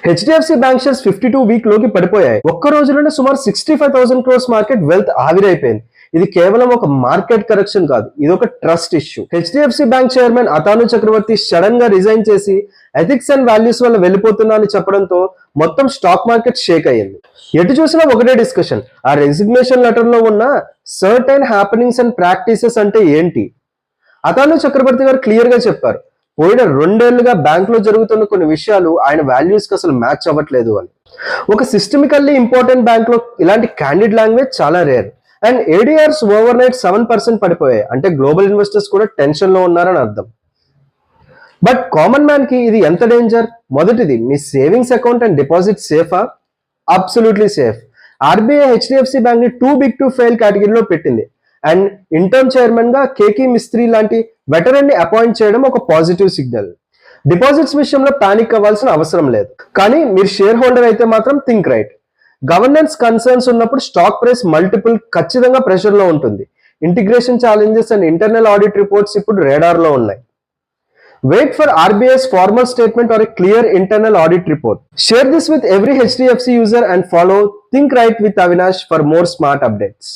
HDFC bank shares 52 week లోకి పడిపోయాయి. ఒక్క రోజులోనే సుమారు 65,000 క్రోర్స్ మార్కెట్ వెల్త్ ఆవిరైపోయింది. ఇది కేవలం ఒక మార్కెట్ కరెక్షన్ కాదు, ఇది ఒక trust issue. HDFC bank chairman Atanu Chakraborty sudden గా రిజైన్ చేసి ఎథిక్స్ అండ్ వాల్యూస్ వల్ల వెళ్ళిపోతున్నా అని చెప్పడంతో మొత్తం స్టాక్ మార్కెట్ షేక్ అయ్యింది. ఎటు చూసినా ఒకటే డిస్కషన్, ఆ రెసిగ్నేషన్ లెటర్ లో ఉన్న సర్టైన్ హ్యాపెనింగ్స్ అండ్ ప్రాక్టీసెస్ అంటే ఏంటి? అతాను చక్రవర్తి గారు క్లియర్ గా చెప్పారు, పోయిన 2 ఏళ్లుగా బ్యాంక్ లో జరుగుతున్న కొన్ని విషయాలు ఆయన వాల్యూస్ కి అసలు మ్యాచ్ అవ్వట్లేదు అని. ఒక సిస్టమికల్లీ ఇంపార్టెంట్ బ్యాంక్ లో ఇలాంటి క్యాండిడ్ లాంగ్వేజ్ చాలా rare. And ADRs over night 7% పడిపోయాయి, అంటే గ్లోబల్ ఇన్వెస్టర్స్ కూడా టెన్షన్ లో ఉన్నారని అర్థం. బట్ కామన్ మ్యాన్ కి ఇది ఎంత డేంజర్? మొదటిది, మీ సేవింగ్స్ అకౌంట్ అండ్ డిపాజిట్ సేఫా? Absolutely safe. RBI HDFC bank ని టూ బిగ్ టు ఫెయిల్ కేటగిరీలో పెట్టింది. అండ్ ఇంటర్న్ చైర్మన్ గా కేకే మిస్త్రీ లాంటి వెటరన్ ని అపాయింట్ చేయడం ఒక పాజిటివ్ సిగ్నల్. డిపాజిట్స్ విషయంలో పానిక్ అవ్వాల్సిన అవసరం లేదు, కానీ మీరు షేర్ హోల్డర్ అయితే మాత్రం థింక్ రైట్. గవర్నెన్స్ కన్సర్న్స్ ఉన్నప్పుడు స్టాక్ ప్రైస్ మల్టిపుల్ ఖచ్చితంగా ప్రెషర్ లో ఉంటుంది. Integration challenges and internal audit reports ఇప్పుడు రేడార్ లో ఉన్నాయి. Wait for RBI's formal statement or a clear internal audit report. Share this with every HDFC user and follow Think Right with Avinash for more smart updates.